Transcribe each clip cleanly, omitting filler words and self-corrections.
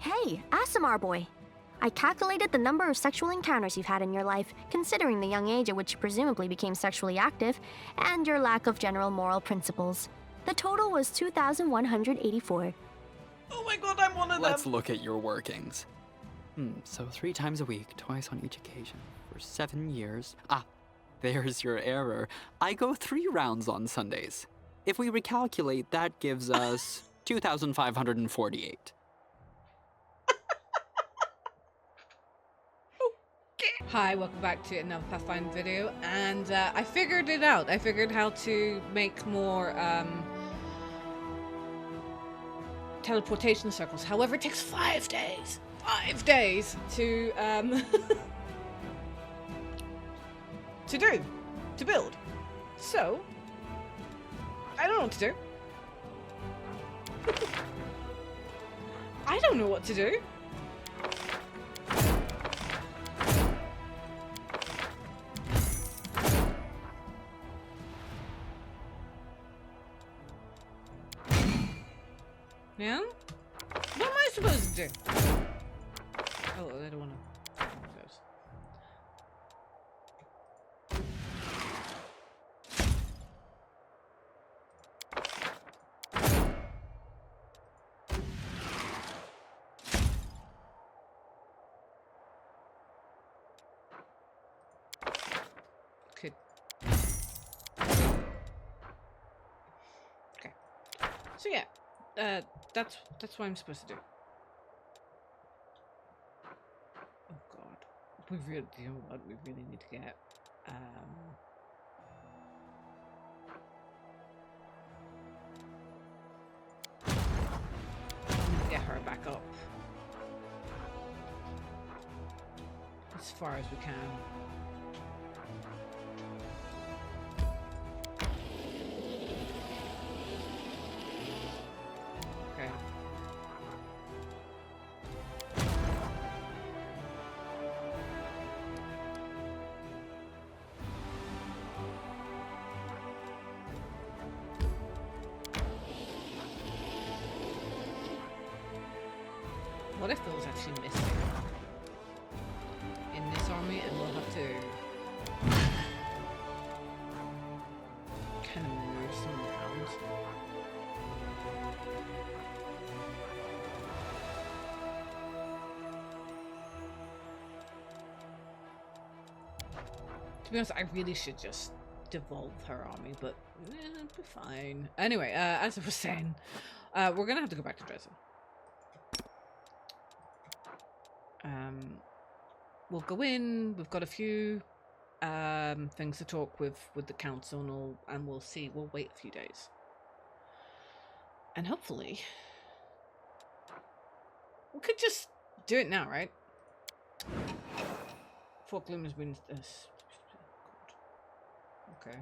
Hey, Asimar boy. I calculated the number of sexual encounters you've had in your life, considering the young age at which you presumably became sexually active, and your lack of general moral principles. The total was 2,184. Oh my god, I'm one of them! Let's look at your workings. So 3 times a week, twice on each occasion, for 7 years. Ah, there's your error. I go 3 rounds on Sundays. If we recalculate, that gives us 2,548. Hi, welcome back to another Pathfinder video, and I figured it out. I figured how to make more teleportation circles. However, it takes 5 days. 5 days to to build. So I don't know what to do. I don't know what to do. Yeah? What am I supposed to do? Oh, I don't want to. Could. Okay. So yeah. That's what I'm supposed to do. Oh god. We really, you know what, we really need to get, get her back up. As far as we can. What if those actually missing in this army, and we'll have to kind of move some around? To be honest, I really should just devolve her army, but it'll be fine. Anyway, as I was saying, we're gonna have to go back to Dresden. We'll go in. We've got a few things to talk with the council and all, and we'll see. We'll wait a few days, and hopefully we could just do it now, right? Fort Gloom has been okay.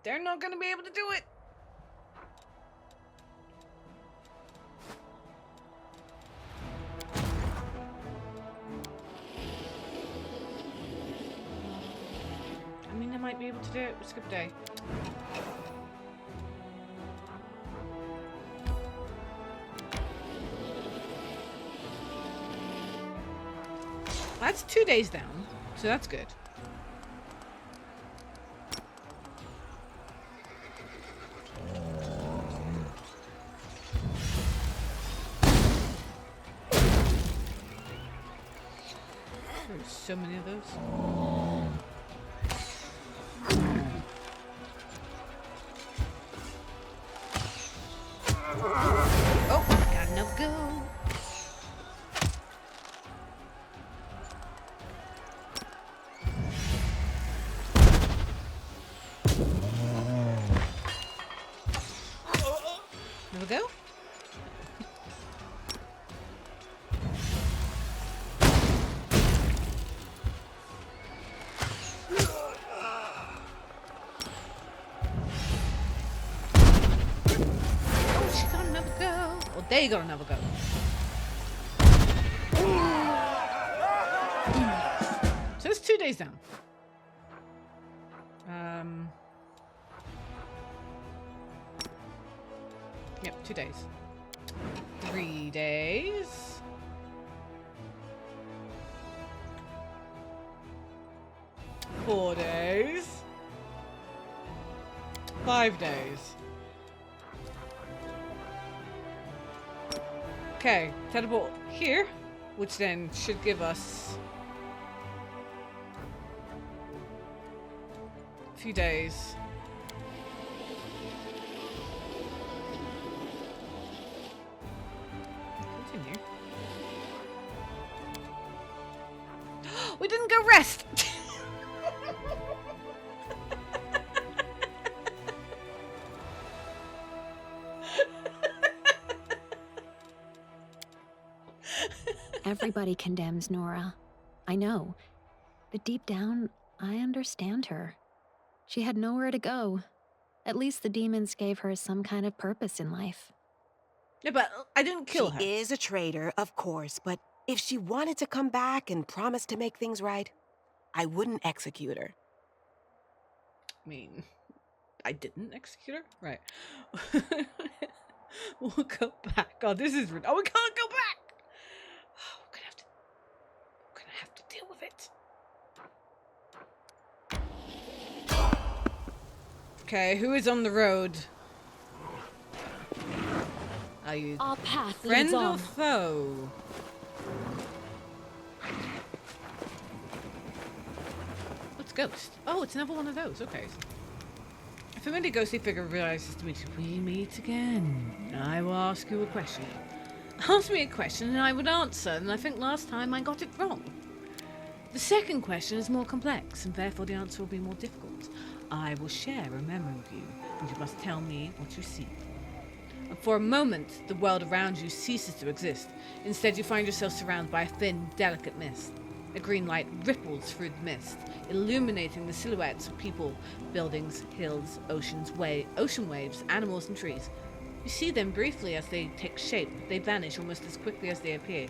They're not gonna be able to do it. I mean, they might be able to do it. We'll skip a day. That's 2 days down, so that's good. There's so many of those. Oh, got another go. Another go. There you go, another go. So it's 2 days down. Yep, 2 days. 3 days. 4 days. 5 days. Okay, teleport here, which then should give us a few days. Continue. We didn't go rest! Everybody condemns Nora. I know. But deep down, I understand her. She had nowhere to go. At least the demons gave her some kind of purpose in life. Yeah, but I didn't kill her. She is a traitor, of course, but if she wanted to come back and promise to make things right, I wouldn't execute her. I mean, I didn't execute her? Right. We'll go back. Oh, this is... Oh, we can't go back! Oh, we're gonna have to deal with it. Okay, who is on the road? Are you Our path friend leads or on. foe? What's ghost? Oh, it's another one of those. Okay. A familiar ghostly figure realizes to meet you. We meet again. I will ask you a question. Ask me a question and I would answer, and I think last time I got it wrong. The second question is more complex, and therefore the answer will be more difficult. I will share a memory with you, and you must tell me what you see. And for a moment, the world around you ceases to exist. Instead, you find yourself surrounded by a thin, delicate mist. A green light ripples through the mist, illuminating the silhouettes of people, buildings, hills, ocean waves, animals, and trees. You see them briefly as they take shape. They vanish almost as quickly as they appear.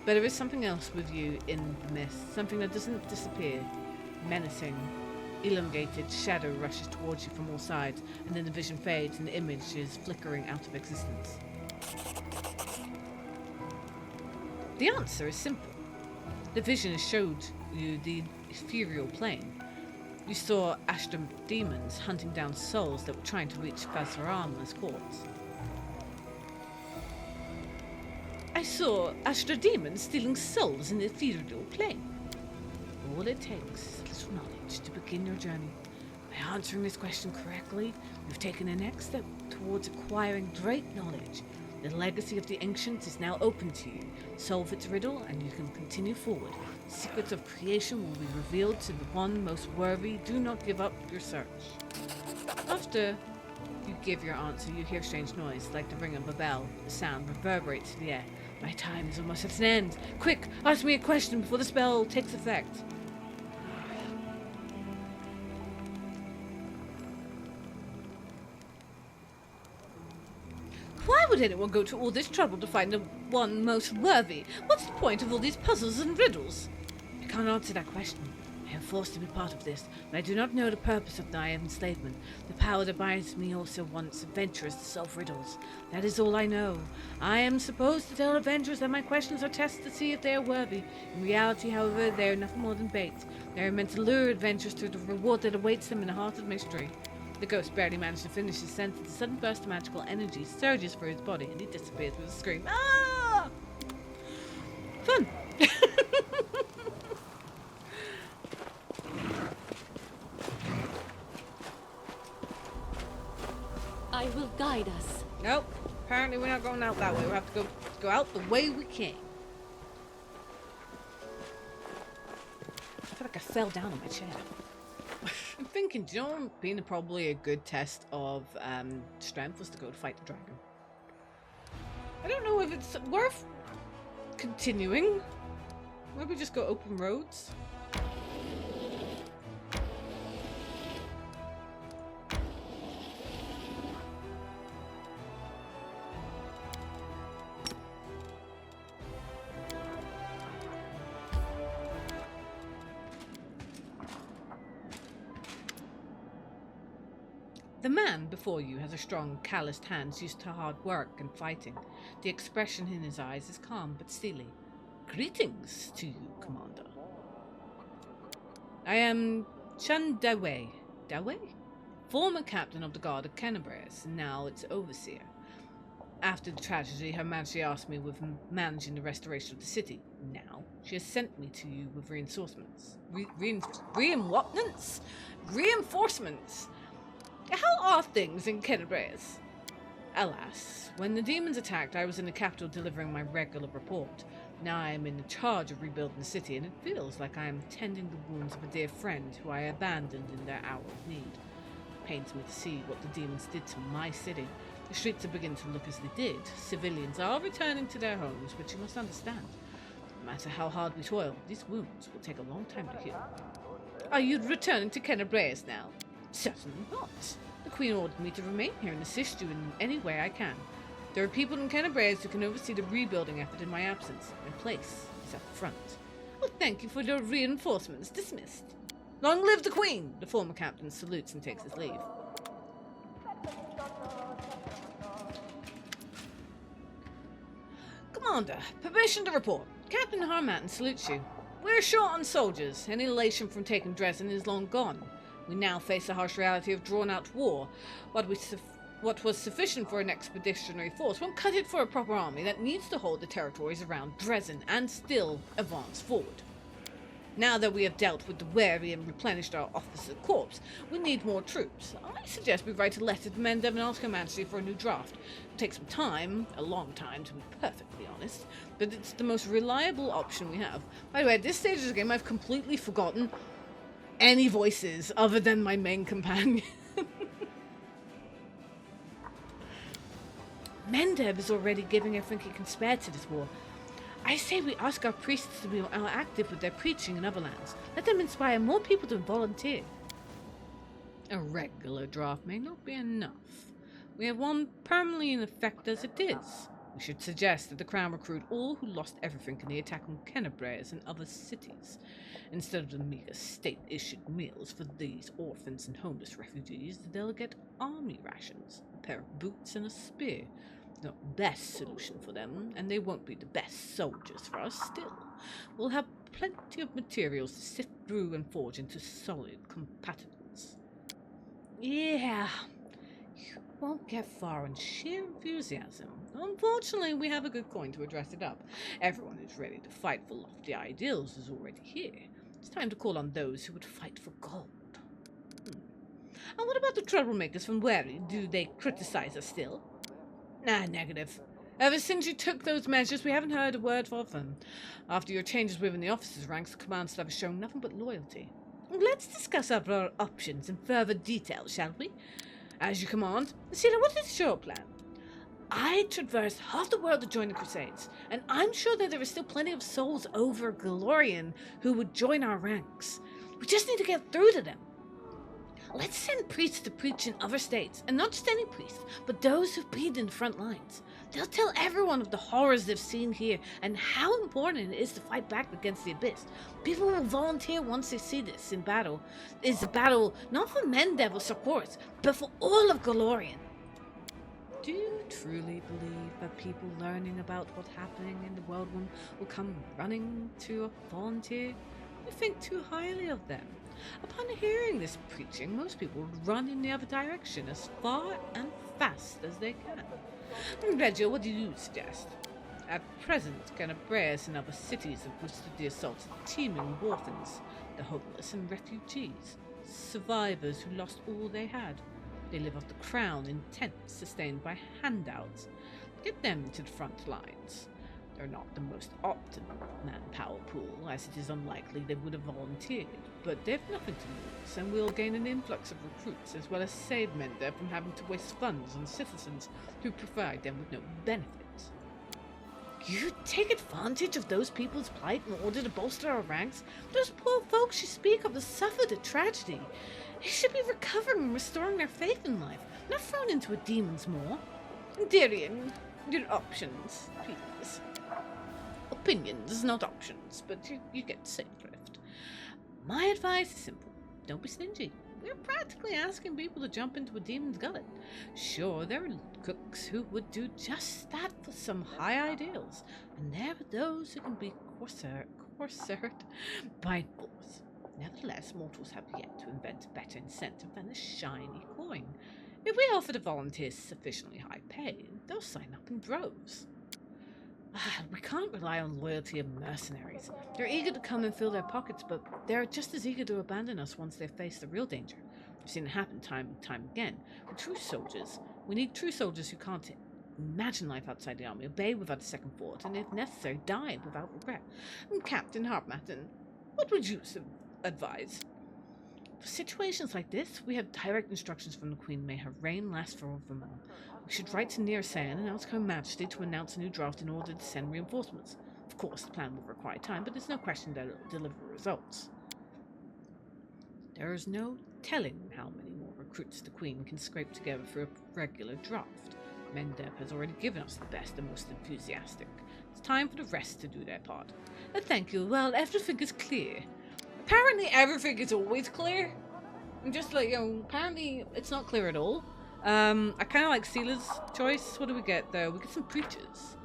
But there is something else with you in the mist, something that doesn't disappear. Menacing, elongated shadow rushes towards you from all sides, and then the vision fades and the image is flickering out of existence. The answer is simple. The vision showed you the ethereal plane. You saw astral demons hunting down souls that were trying to reach Fazarama's courts. I saw astral demons stealing souls in the ethereal plane. All it takes is a little knowledge to begin your journey. By answering this question correctly, you've taken the next step towards acquiring great knowledge. The legacy of the ancients is now open to you. Solve its riddle, and you can continue forward. The secrets of creation will be revealed to the one most worthy. Do not give up your search. After you give your answer, you hear a strange noise, like the ring of a bell. The sound reverberates through the air. My time is almost at an end. Quick, ask me a question before the spell takes effect. Why would anyone go to all this trouble to find the one most worthy? What's the point of all these puzzles and riddles? I can't answer that question. I am forced to be part of this, but I do not know the purpose of my enslavement. The power that binds me also wants adventurers to solve riddles. That is all I know. I am supposed to tell adventurers that my questions are tests to see if they are worthy. In reality, however, they are nothing more than bait. They are meant to lure adventurers to the reward that awaits them in the heart of mystery. The ghost barely managed to finish his sentence. A sudden burst of magical energy surges through his body, and he disappears with a scream. Ah! Fun! I will guide us. Nope. Apparently we're not going out that way. We have to go out the way we came. I feel like I fell down on my chair. I'm thinking, do you know what would be probably a good test of strength was to go to fight the dragon. I don't know if it's worth continuing. Maybe just go open roads. The man before you has a strong, calloused hands used to hard work and fighting. The expression in his eyes is calm but steely. Greetings to you, Commander. I am Dawe, former captain of the Guard of Kenabres, and now its overseer. After the tragedy, Her Majesty asked me with managing the restoration of the city. Now, she has sent me to you with reinforcements. Reinforcements! How are things in Kenabres? Alas, when the demons attacked, I was in the capital delivering my regular report. Now I am in charge of rebuilding the city, and it feels like I am tending the wounds of a dear friend who I abandoned in their hour of need. It pains me to see what the demons did to my city. The streets are beginning to look as they did. Civilians are returning to their homes, but you must understand, no matter how hard we toil, these wounds will take a long time to heal. Are you returning to Kenabres now? Certainly not. The Queen ordered me to remain here and assist you in any way I can. There are people in Kenabres who can oversee the rebuilding effort in my absence. My place is at the front. Well, thank you for your reinforcements. Dismissed. Long live the Queen! The former captain salutes and takes his leave. Commander, permission to report. Captain Harmattan salutes you. We're short on soldiers. Any elation from taking Dresden is long gone. We now face the harsh reality of drawn-out war. What was sufficient for an expeditionary force won't cut it for a proper army that needs to hold the territories around Dresden and still advance forward. Now that we have dealt with the weary and replenished our officer corps, we need more troops. I suggest we write a letter to Mendev and ask Her Majesty for a new draft. It'll take some time, a long time to be perfectly honest, but it's the most reliable option we have. By the way, at this stage of the game, I've completely forgotten any voices other than my main companion. Mendev is already giving everything he can spare to this war. I say we ask our priests to be more active with their preaching in other lands. Let them inspire more people to volunteer. A regular draft may not be enough. We have one permanently in effect as it is. We should suggest that the Crown recruit all who lost everything in the attack on Kenabres and other cities. Instead of the meager state-issued meals for these orphans and homeless refugees, they'll get army rations, a pair of boots and a spear. Not the best solution for them, and they won't be the best soldiers for us still. We'll have plenty of materials to sift through and forge into solid combatants. Yeah, you won't get far on sheer enthusiasm. Unfortunately, we have a good coin to address it up. Everyone who's ready to fight for lofty ideals is already here. It's time to call on those who would fight for gold. And what about the troublemakers from Wary? Do they criticize us still? Nah, negative. Ever since you took those measures, we haven't heard a word of them. After your changes within the officers' ranks, the command staff has shown nothing but loyalty. Let's discuss our options in further detail, shall we? As you command. Sila, what is your plan? I traversed half the world to join the Crusades, and I'm sure that there are still plenty of souls over Galorian who would join our ranks. We just need to get through to them. Let's send priests to preach in other states, and not just any priests, but those who've been in the front lines. They'll tell everyone of the horrors they've seen here and how important it is to fight back against the Abyss. People will volunteer once they see this in battle. It's a battle not for Mendev or course, but for all of Galorian. Do you truly believe that people learning about what's happening in the world will come running to volunteer? You think too highly of them. Upon hearing this preaching, most people would run in the other direction as far and fast as they can. Reggio, what do you suggest? At present, Kenabres and other cities have withstood the assaults of teeming orphans, the homeless and refugees, survivors who lost all they had. They live off the crown in tents sustained by handouts. Get them to the front lines. They're not the most optimal manpower pool, as it is unlikely they would have volunteered, but they've nothing to lose, and we'll gain an influx of recruits, as well as save Mendev from having to waste funds on citizens who provide them with no benefits. You take advantage of those people's plight in order to bolster our ranks? Those poor folks you speak of have suffered a tragedy. They should be recovering and restoring their faith in life, not thrown into a demon's maw. Darian, your options, please. Opinions, not options, but you get the same drift. My advice is simple. Don't be stingy. We're practically asking people to jump into a demon's gullet. Sure, there are cooks who would do just that for some high ideals, and there are those who can be coerced by force. Nevertheless, mortals have yet to invent a better incentive than a shiny coin. If we offer the volunteers sufficiently high pay, they'll sign up in droves. We can't rely on loyalty of mercenaries. They're eager to come and fill their pockets, but they're just as eager to abandon us once they face the real danger. We've seen it happen time and time again. With true soldiers, we need true soldiers who can't imagine life outside the army, obey without a second thought, and if necessary, die without regret. And Captain Hartmatten, what would you advise? For situations like this, we have direct instructions from the Queen. May her reign last forevermore. We should write to Nearsan and ask Her Majesty to announce a new draft in order to send reinforcements. Of course, the plan will require time, but there's no question that it will deliver results. There is no telling how many more recruits the Queen can scrape together for a regular draft. Mendeb has already given us the best and most enthusiastic. It's time for the rest to do their part. Thank you. Well, everything is clear. Apparently everything is always clear. I'm just like, apparently it's not clear at all. I kind of like Sela's choice. What do we get though? We get some preachers.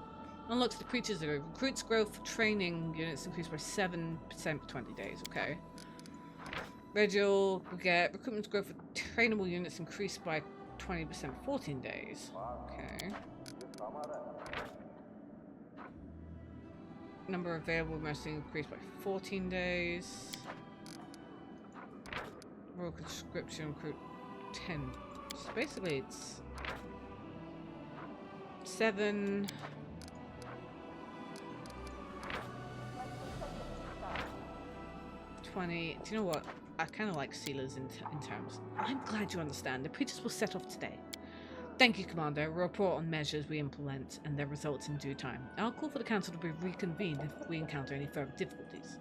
Unlocks the preachers are recruits growth, training units increased by 7% for 20 days. Okay. Regial, we get recruitment growth for trainable units increased by 20% for 14 days. Okay. Number of available mercenaries increased by 14 days. Royal conscription recruit 10. So basically it's 7. Do you know what? I kind of like Sela's in terms. I'm glad you understand. The preachers will set off today. Thank you, Commander. We'll report on measures we implement and their results in due time. I'll call for the council to be reconvened if we encounter any further difficulties.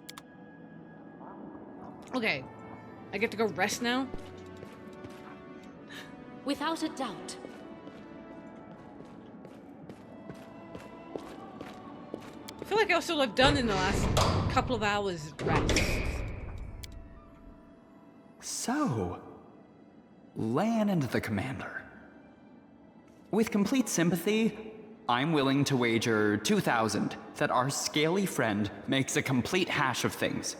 Okay. I get to go rest now? Without a doubt. I feel like that's all I've done in the last couple of hours is rest. So, Lan and the Commander. With complete sympathy, I'm willing to wager 2,000 that our scaly friend makes a complete hash of things.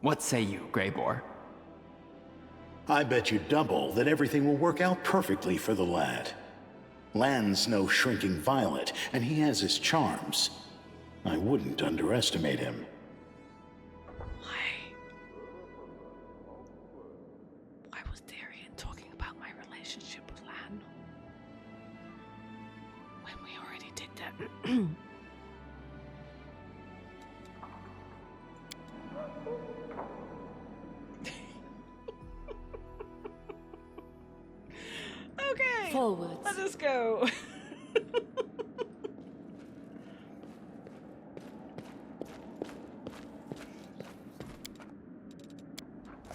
What say you, Greyboar? I bet you double that everything will work out perfectly for the lad. Lan's no shrinking violet, and he has his charms. I wouldn't underestimate him. Why was Darian talking about my relationship with Lan? When we already did that. Okay. Forwards. Let us go.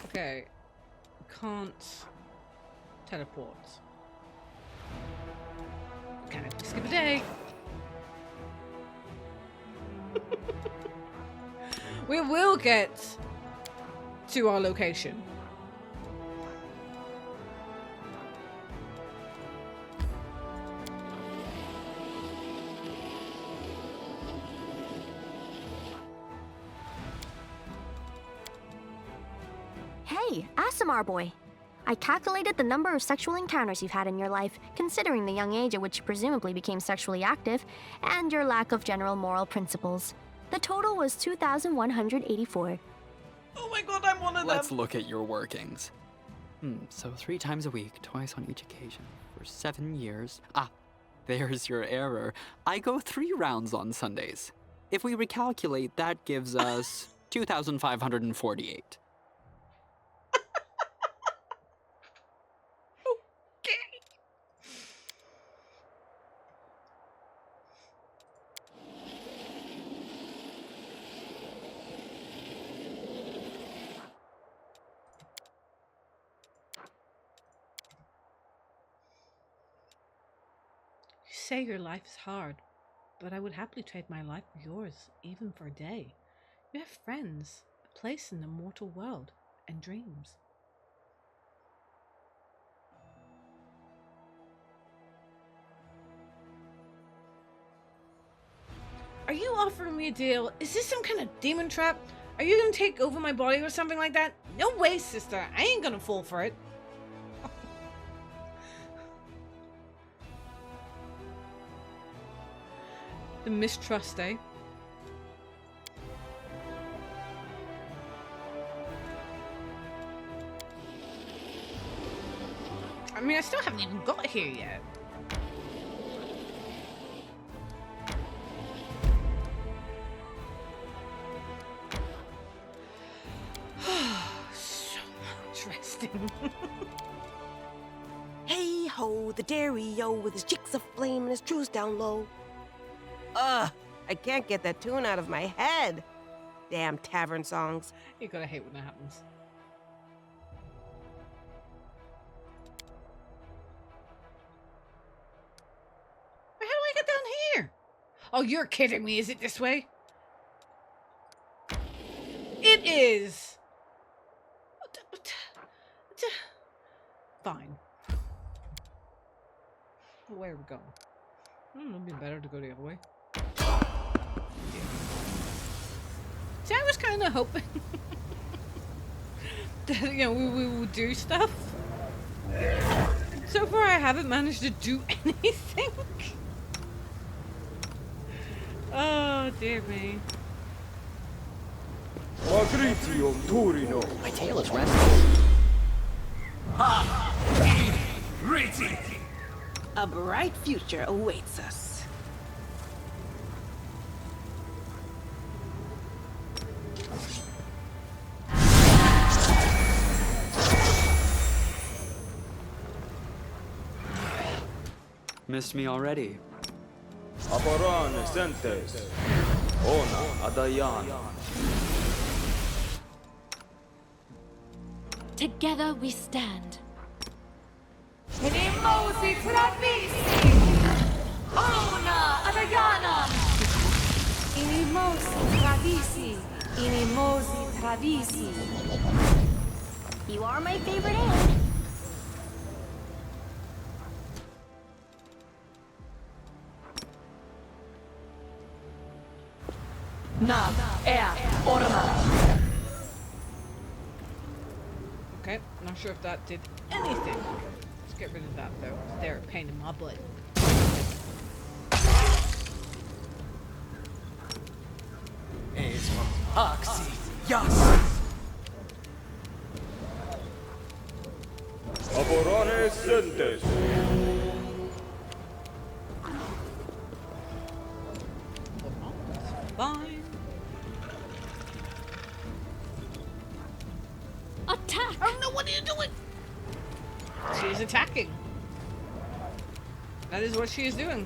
Okay. Can't teleport. Can I skip a day? We will get to our location. Hey, Aasimar boy. I calculated the number of sexual encounters you've had in your life, considering the young age at which you presumably became sexually active, and your lack of general moral principles. The total was 2,184. Oh my god, I'm one of them. Let's look at your workings. So 3 times a week, twice on each occasion, for 7 years. Ah, there's your error. I go 3 rounds on Sundays. If we recalculate, that gives us 2,548. You say your life is hard, but I would happily trade my life for yours, even for a day. You have friends, a place in the mortal world, and dreams. Are you offering me a deal? Is this some kind of demon trap? Are you gonna take over my body or something like that? No way, sister. I ain't gonna fall for it. The mistrust, eh? I mean, I still haven't even got here yet. So much resting. Hey ho, the dairy-o with his cheeks aflame and his trues down low. Ugh, I can't get that tune out of my head. Damn tavern songs. You gotta hate when that happens. How do I get down here? Oh, you're kidding me. Is it this way? It is. Fine. Where are we going? It'd be better to go the other way. See, I was kind of hoping that, you know, we would do stuff. So far, I haven't managed to do anything. Oh, dear me. My tail is restless. A bright future awaits us. Missed me already. Abaran Sentes. Ona Adayan. Together we stand. Inimosi Travisi! Ona Adayana! Inimosi Travisi! Inimosi Travisi! You are my favorite ant. Nam Orma! Okay, not sure if that did anything. Let's get rid of that though. They're a pain in my butt. Oxy. Yas. Abaran Sentes. Fine. Attack! Oh no, what are you doing? She is attacking. That is what she is doing.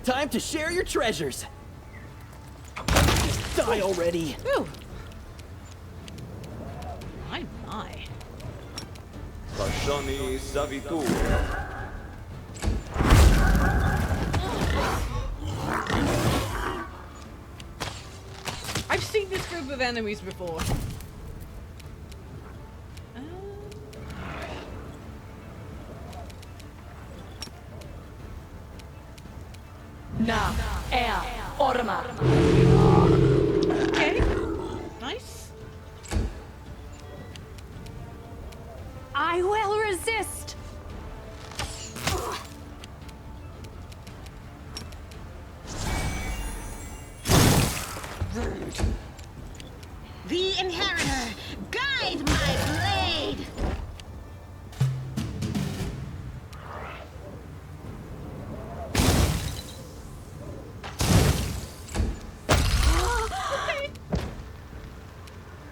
Time to share your treasures. Just die already. Ooh. My. Kashani Savitu. I've seen this group of enemies before. Nam Orma! Okay. Nice. I will resist! The Inheritor, guide my blade!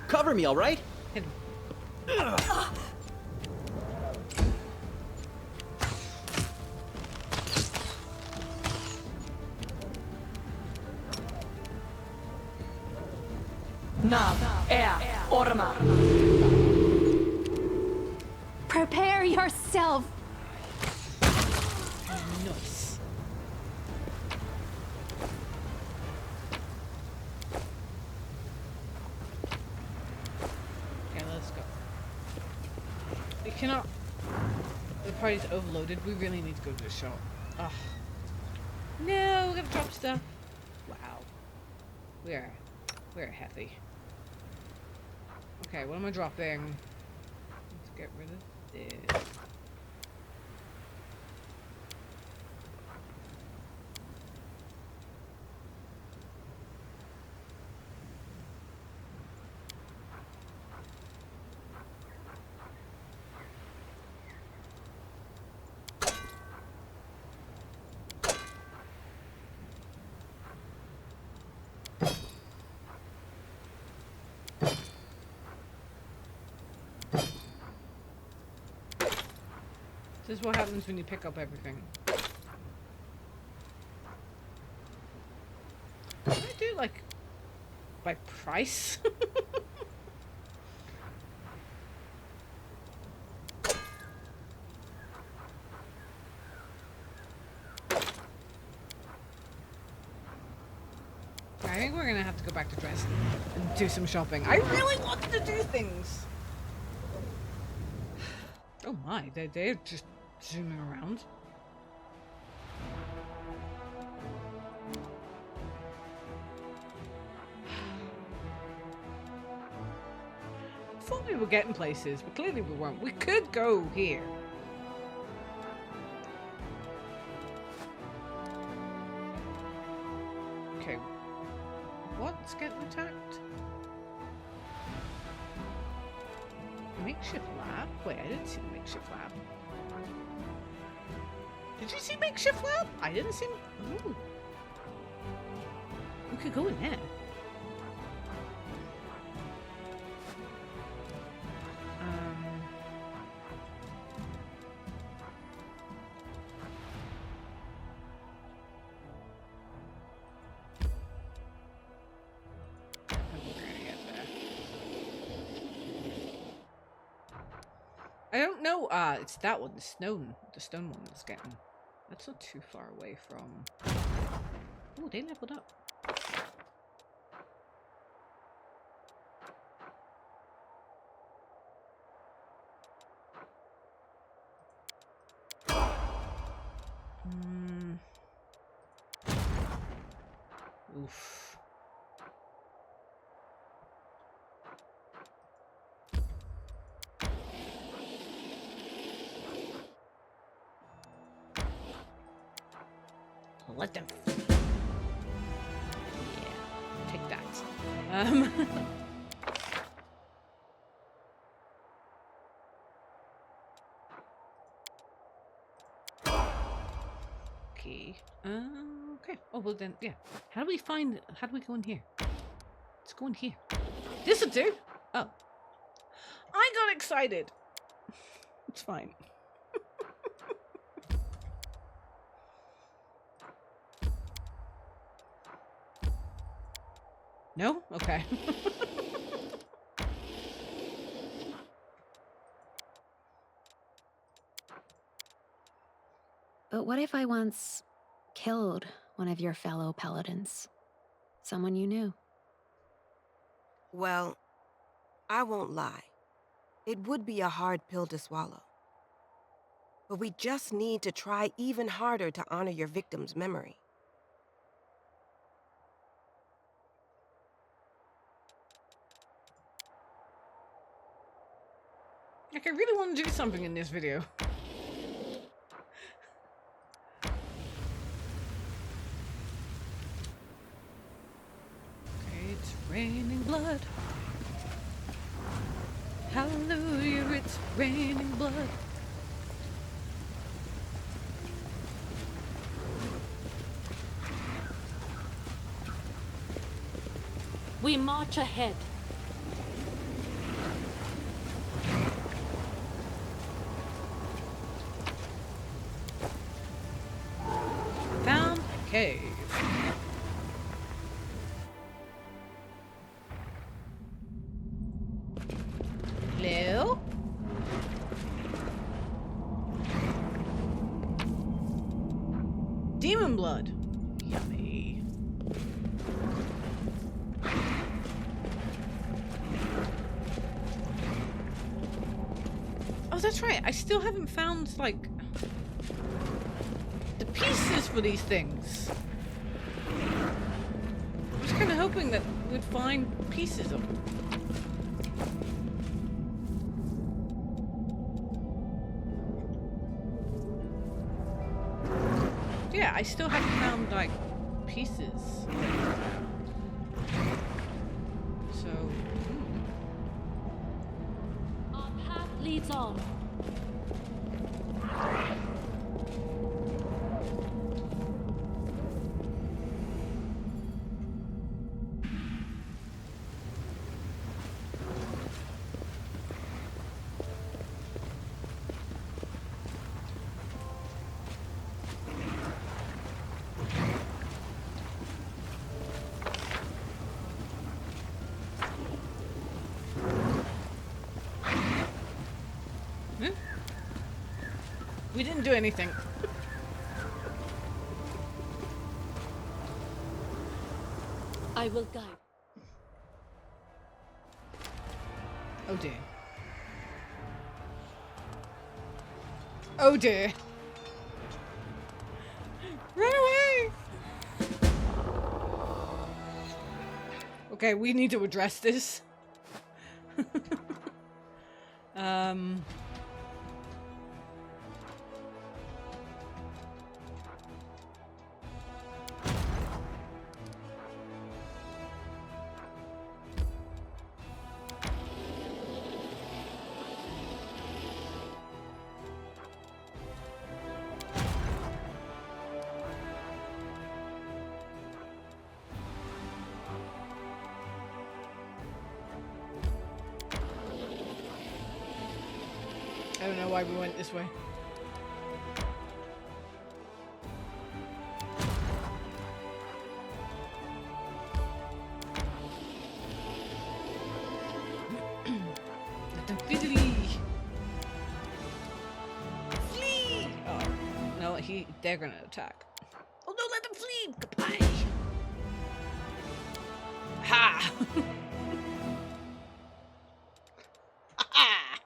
Cover me, all right? Hit him. Nam Orma! Prepare yourself! cannot. The party's overloaded. We really need to go to the shop. Ugh. No, we're gonna drop stuff. Wow. We're heavy. Okay, what am I dropping? Let's get rid of this. This is what happens when you pick up everything. Can I do like by price? I think we're gonna have to go back to Dresden and do some shopping. I really wanted to do things. Oh my, they're just zooming around. I thought we were getting places, but clearly we weren't. We could go here. Okay. What's getting attacked? Makeshift lab? Wait, I didn't see the makeshift lab. Did you see makeshift lab? I didn't see. Ooh. We could go in there. I don't know, it's that one, the stone one that's getting. That's not too far away from. Oh, they leveled up. Oof. Let them. Yeah, take that. Okay. Okay. Oh well then, yeah. How do we go in here? Let's go in here. This'll do. Oh. I got excited. It's fine. No? Okay. But what if I once killed one of your fellow paladins? Someone you knew? Well, I won't lie. It would be a hard pill to swallow. But we just need to try even harder to honor your victim's memory. Like, I really want to do something in this video. Okay, it's raining blood. Hallelujah, it's raining blood. We march ahead. Found a cave. Hello? Demon blood. Yummy. I was that's right. I still haven't found, like, the pieces for these things. I was kind of hoping that we'd find pieces of them. Yeah, I still haven't found, like, pieces. So... Our path leads on. We didn't do anything. I will guide. Oh dear. Oh dear. Run away! Okay, we need to address this. I don't know why we went this way. Let them flee! Flee! Oh, no, they're gonna attack. Oh no, let them flee! Goodbye! Ha! Ha!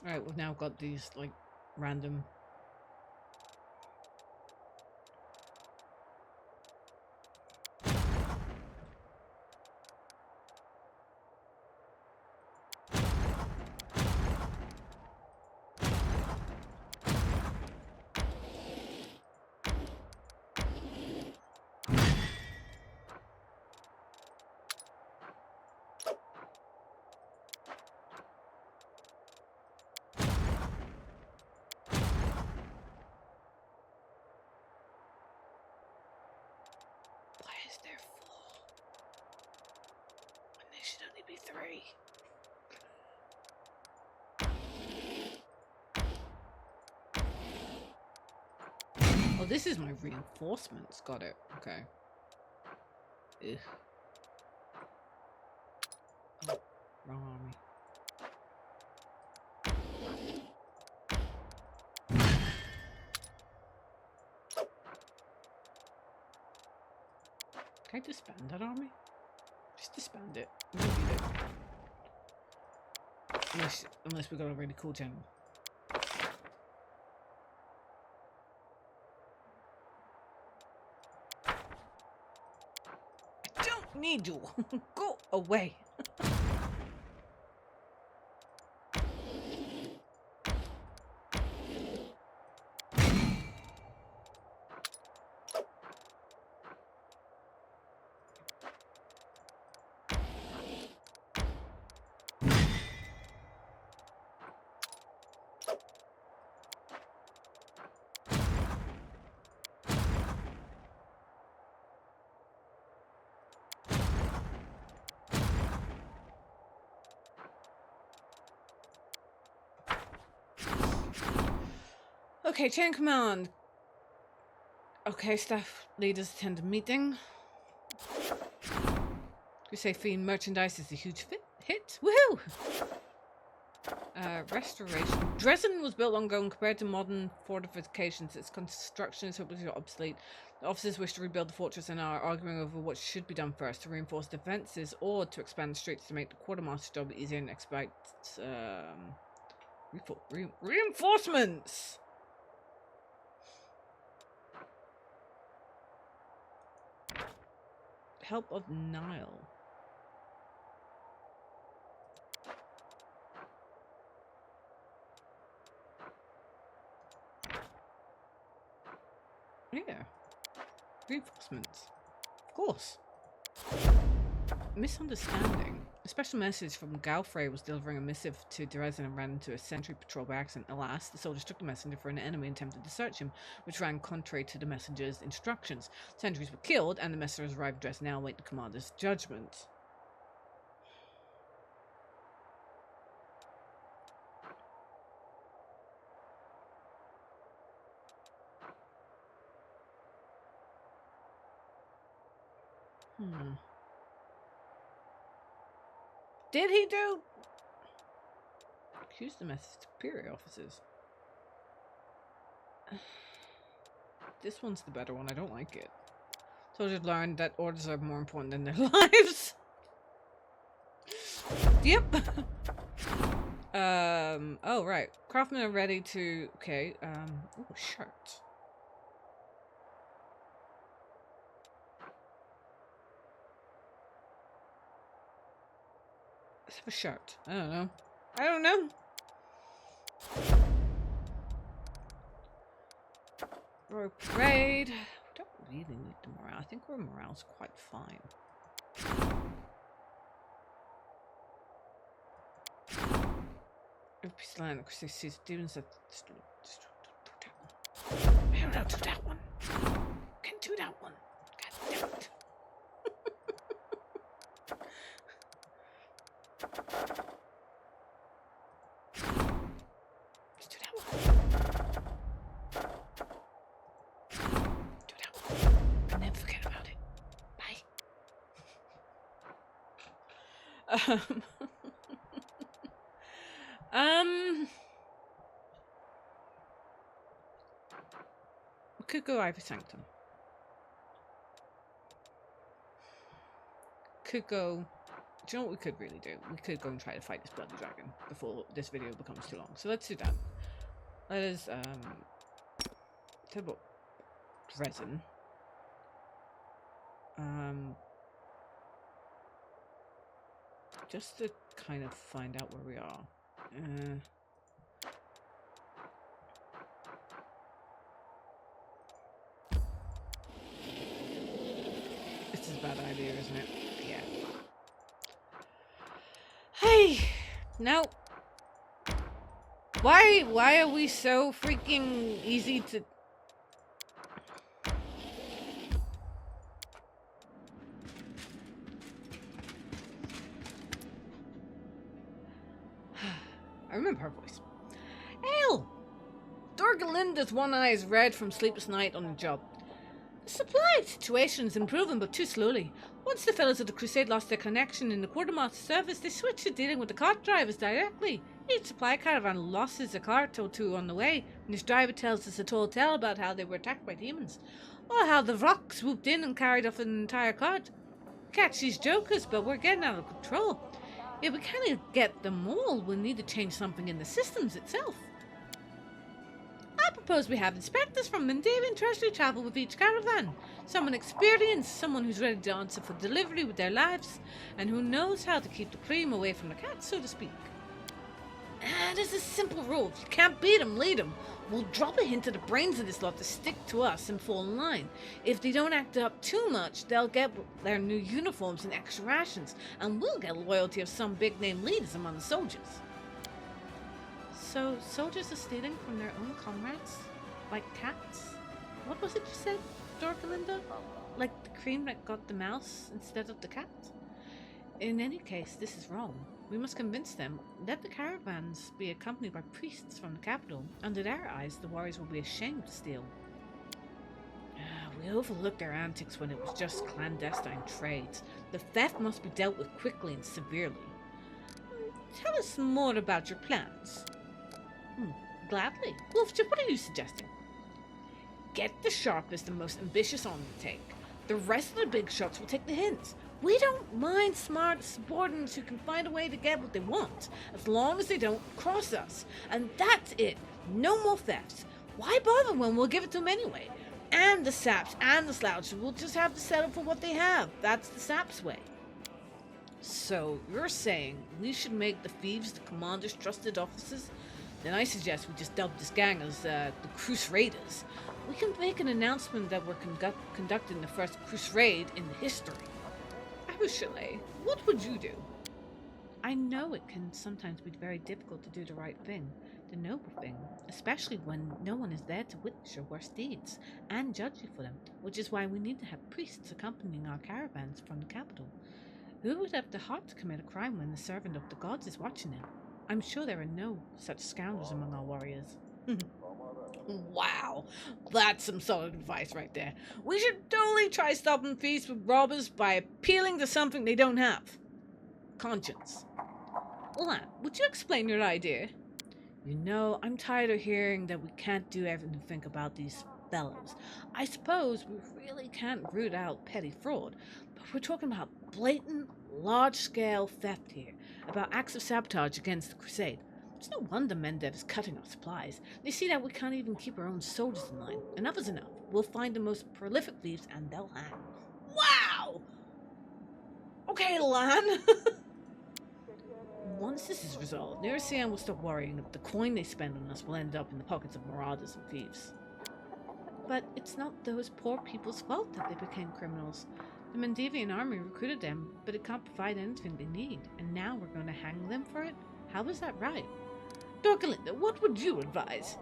Right, we've now got these, like, random... Why is there 4? When there should only be 3. Oh, this is my reinforcements. Got it. Okay. Ugh. Oh, wrong army. Can I disband that army? Just disband it. We don't need it. Unless we got a really cool general. I don't need you. Go away. Okay, chain command. Okay, staff leaders attend a meeting. We say fiend merchandise is a huge hit. Woohoo! Restoration. Dresden was built long ago and compared to modern fortifications, its construction is hopelessly obsolete. The officers wish to rebuild the fortress and are arguing over what should be done first, to reinforce defenses or to expand the streets to make the quartermaster's job easier and expect reinforcements. Help of Nile. Yeah. Reinforcements. Of course. Misunderstanding. A special message from Galfrey was delivering a missive to Dresden and ran into a sentry patrol by accident. Alas, the soldiers took the messenger for an enemy and attempted to search him, which ran contrary to the messenger's instructions. Sentries were killed, and the messengers arrived at Dresden, now await the commander's judgment. Did he do? Accuse them as superior officers. This one's the better one. I don't like it. Soldiers learned that orders are more important than their lives. Yep. Oh, right. Craftsmen are ready to... Okay. Oh, shirt. Let's have a shirt. I don't know. I don't know. Royal Parade. We don't really need the morale. I think our morale's quite fine. Peace land, because they see students that I don't know, do that one. Can do that one. God damn it. Let's do that one. Do that one. And then forget about it. Bye. We could go Ivy Sanctum. Could go... Do you know what we could really do? We could go and try to fight this bloody dragon before this video becomes too long. So let's do that. Let us, talk about Dresden. Just to kind of find out where we are. This is a bad idea, isn't it? Yeah. Hey! No. Why are we so freaking easy to... I remember her voice. Hell! Dorgalinda's one eye is red from sleepless night on the job. The supply situation is improving, but too slowly. Once the fellows of the Crusade lost their connection in the quartermaster service, they switched to dealing with the cart drivers directly. Each supply caravan loses a cart or two on the way, and his driver tells us a tall tale about how they were attacked by demons, or how the rock swooped in and carried off an entire cart. Catch these jokers, but we're getting out of control. If we can't get them all, we'll need to change something in the systems itself. I propose we have inspectors from Mendavian Treasury travel with each caravan. Someone experienced, someone who's ready to answer for delivery with their lives, and who knows how to keep the cream away from the cat, so to speak. There's a simple rule. If you can't beat them, lead them. We'll drop a hint to the brains of this lot to stick to us and fall in line. If they don't act up too much, they'll get their new uniforms and extra rations, and we'll get loyalty of some big-name leaders among the soldiers. So, soldiers are stealing from their own comrades? Like cats? What was it you said, Dorgalinda? Like the cream that got the mouse instead of the cat? In any case, this is wrong. We must convince them. Let the caravans be accompanied by priests from the capital. Under their eyes, the warriors will be ashamed to steal. We overlooked their antics when it was just clandestine trades. The theft must be dealt with quickly and severely. Tell us more about your plans. Gladly. Wolfchief, what are you suggesting? Get the sharpest and most ambitious on the take. The rest of the big shots will take the hints. We don't mind smart subordinates who can find a way to get what they want, as long as they don't cross us. And that's it. No more thefts. Why bother when we'll give it to them anyway? And the saps and the slouches will just have to settle for what they have. That's the saps way. So, you're saying we should make the thieves the commander's trusted officers? Then I suggest we just dub this gang as the Crusaders. We can make an announcement that we're conducting the first crusade in history. Chalet, what would you do? I know it can sometimes be very difficult to do the right thing, the noble thing, especially when no one is there to witness your worst deeds and judge you for them, which is why we need to have priests accompanying our caravans from the capital. Who would have the heart to commit a crime when the servant of the gods is watching them? I'm sure there are no such scoundrels among our warriors. Wow, that's some solid advice right there. We should totally try stopping thieves with robbers by appealing to something they don't have. Conscience. Lan, would you explain your idea? You know, I'm tired of hearing that we can't do everything about these fellows. I suppose we really can't root out petty fraud, but we're talking about blatant, large-scale theft here, about acts of sabotage against the crusade. It's no wonder Mendev is cutting our supplies. They see that we can't even keep our own soldiers in line. Enough is enough. We'll find the most prolific thieves and they'll hang. Wow! Okay, Lan. Once this is resolved, Neresian will stop worrying that the coin they spend on us will end up in the pockets of marauders and thieves. But it's not those poor people's fault that they became criminals. The Mendevian army recruited them, but it can't provide anything they need, and now we're going to hang them for it? How is that right? Dorkalinda, what would you advise?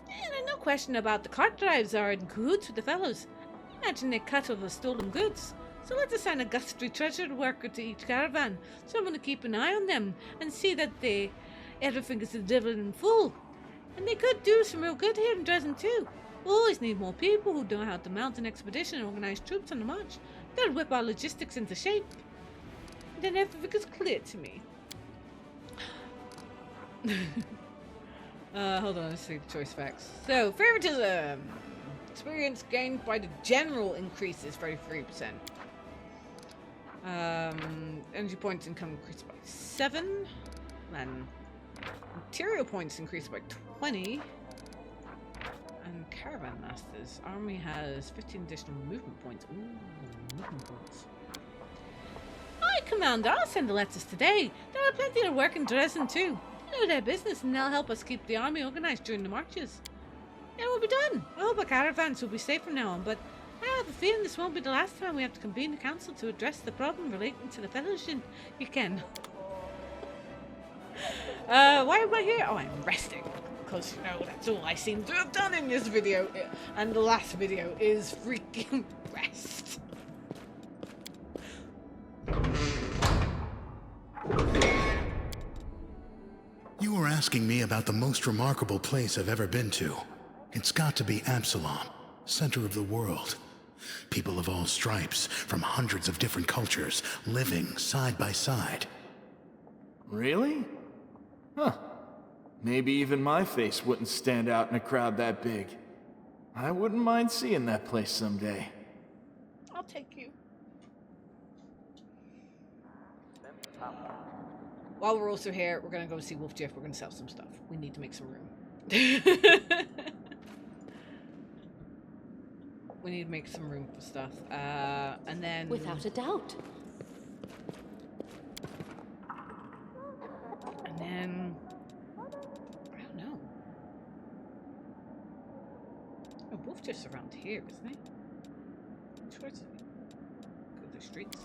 There's no question about the cart drives are in cahoots with the fellows. Imagine they cut over stolen goods. So let's assign a gustatory treasure worker to each caravan, someone to keep an eye on them and see that everything is delivered in full. And they could do some real good here in Dresden too. We always need more people who know how to mount an expedition and organize troops on the march. That'll whip our logistics into shape. Then everything is clear to me. Hold on, let's see the choice facts. So, favoritism. Experience gained by the general increases 33%. Energy points income increased by 7. Then material points increased by 20. And caravan masters. Army has 15 additional movement points. Ooh, movement points. Hi, Commander. I'll send the letters today. There are plenty of work in Dresden too. They know their business and they'll help us keep the army organized during the marches. It will be done. I hope our caravans will be safe from now on, but I have a feeling this won't be the last time we have to convene the council to address the problem relating to the fellowship. You can. Why am I here? Oh, I'm resting. Because, you know, that's all I seem to have done in this video. And the last video is freaking rest. You were asking me about the most remarkable place I've ever been to. It's got to be Absalom, center of the world. People of all stripes, from hundreds of different cultures, living side by side. Really? Huh. Maybe even my face wouldn't stand out in a crowd that big. I wouldn't mind seeing that place someday. I'll take you. While we're also here, we're gonna go see Wolfchief. We're gonna sell some stuff. We need to make some room. We need to make some room for stuff. And then... Without a doubt. And then... I don't know. Oh, Wolfchief's around here, isn't he? Which way is he? Go through the streets.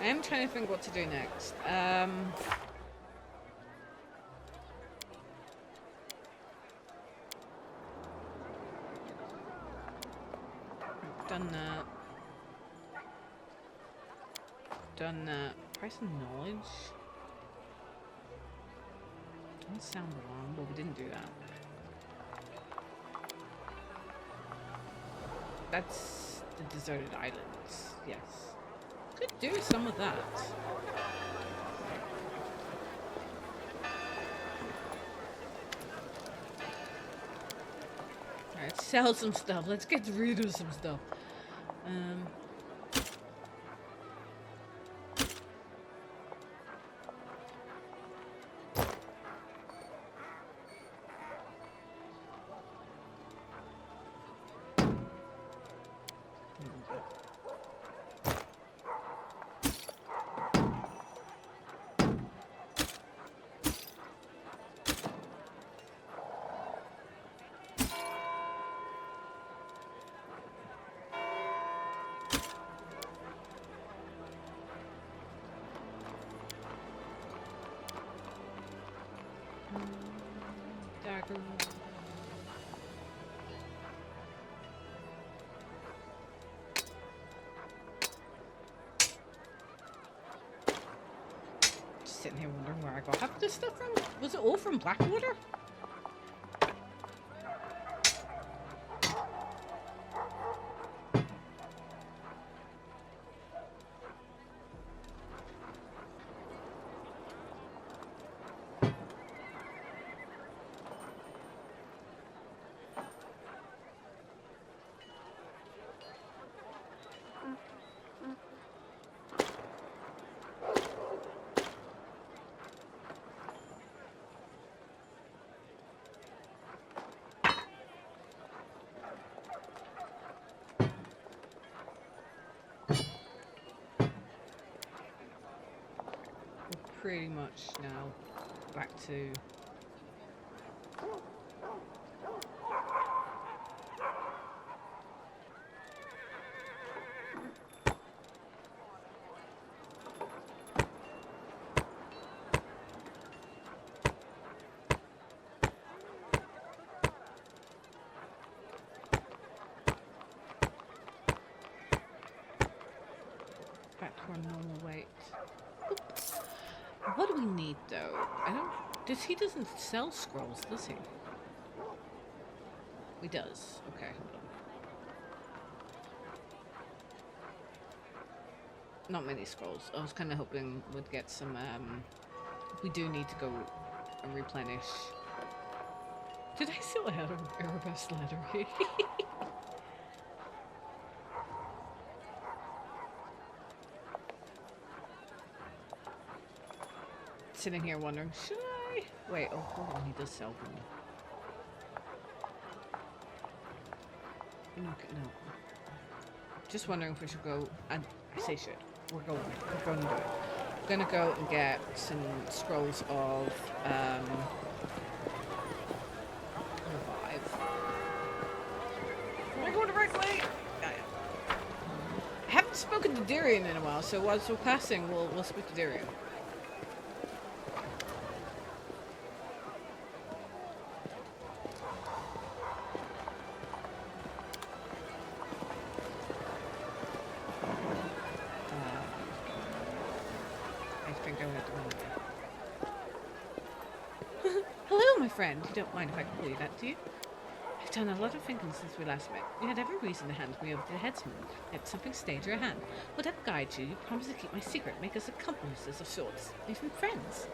I am trying to think what to do next. Done that. Done that. Price of knowledge. Doesn't sound wrong, but we didn't do that. That's the deserted islands. Yes. Could do some of that. Alright, sell some stuff. Let's get rid of some stuff. Dagger. Just sitting here wondering where I got half this stuff from. Was it all from Blackwater? Pretty much now back to back to our normal weight. What do we need though? He doesn't sell scrolls, does he? He does. Okay, hold on. Not many scrolls. I was kind of hoping we'd get some, we do need to go and replenish. Did I still have an Erebus letter? Sitting here wondering, should I? Wait, oh, hold on, he does sell them. No. Just wondering if we should go, and I say should. We're going to do it. We're gonna go and get some scrolls of, revive. Am I going the right way? I haven't spoken to Darian in a while, so whilst we're passing, we'll speak to Darian. Friend, you don't mind if I call you that, do you? I've done a lot of thinking since we last met. You had every reason to hand me over to the headsman. Yet something stayed your hand. Whatever guides you, you promised to keep my secret, make us accomplices of sorts, even friends.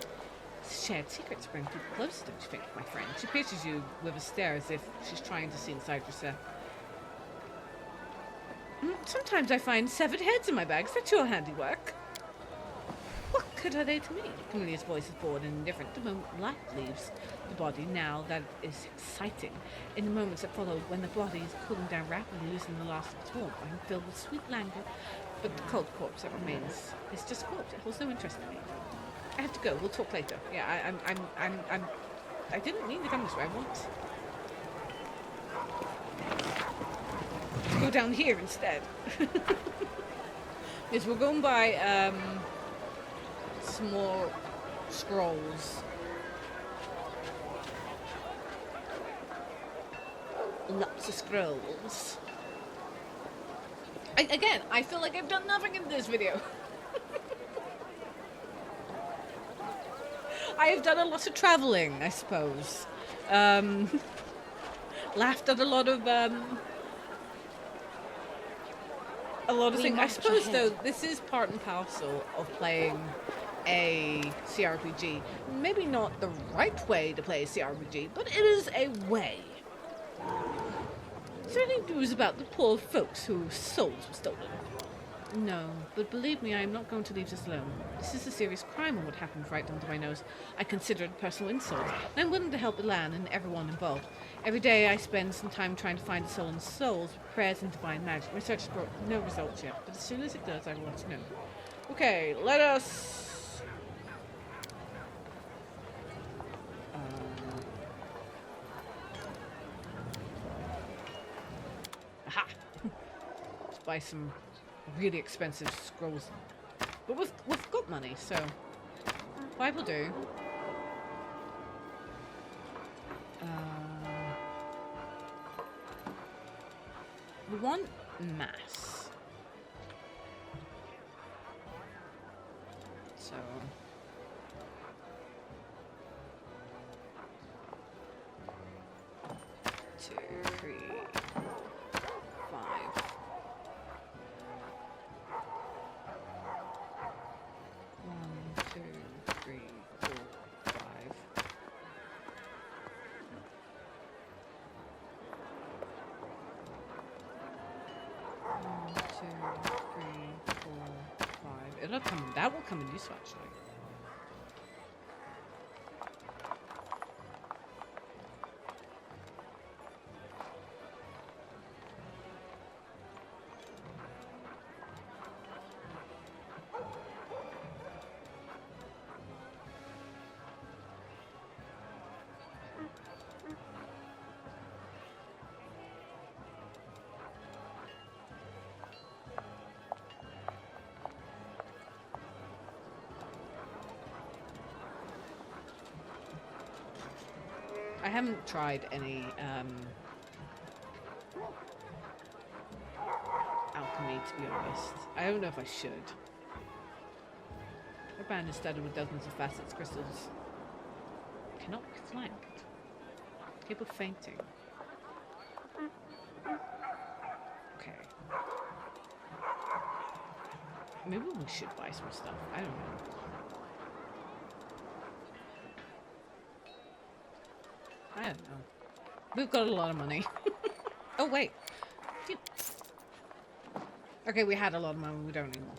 Shared secrets bring people closer, don't you think, my friend? She pierces you with a stare as if she's trying to see inside yourself. Sometimes I find severed heads in my bags. That's your handiwork. What good are they to me? Camillea's voice is bored and indifferent. The moment life leaves the body, now that is exciting. In the moments that follow, when the body is cooling down rapidly, losing the last of its warmth, I'm filled with sweet languor. But the cold corpse that remains is just a corpse. It holds no interest in me. I have to go. We'll talk later. Yeah, I didn't mean to come this way. I want to go down here instead. Yes, we're going by some more scrolls. Lots of scrolls. Again, I feel like I've done nothing in this video. I have done a lot of traveling, I suppose. Laughed at a lot of things. I suppose, though, this is part and parcel of playing a CRPG. Maybe not the right way to play a CRPG, but it is a way. Is there any news about the poor folks whose souls were stolen? No, but believe me, I am not going to leave this alone. This is a serious crime and what happened right under my nose. I consider it a personal insult, and I'm willing to help the land and everyone involved. Every day I spend some time trying to find the stolen souls with prayers and divine magic. My search has brought no results yet, but as soon as it does, I will let you know. Okay, let us... Aha! Let's buy some really expensive scrolls. But we've got money, so 5 will do. We want mass. So 2, 3, 5. 1, 2, 3, 4, 5. 1, 2, 3, 4, 5. It'll come. That will come in use actually. I haven't tried any alchemy, to be honest. I don't know if I should. My band is studded with dozens of facets, crystals. Cannot be flanked. Capable of fainting. Okay. Maybe we should buy some stuff. I don't know. I don't know. We've got a lot of money. Oh, wait. Phew. Okay, we had a lot of money. We don't anymore.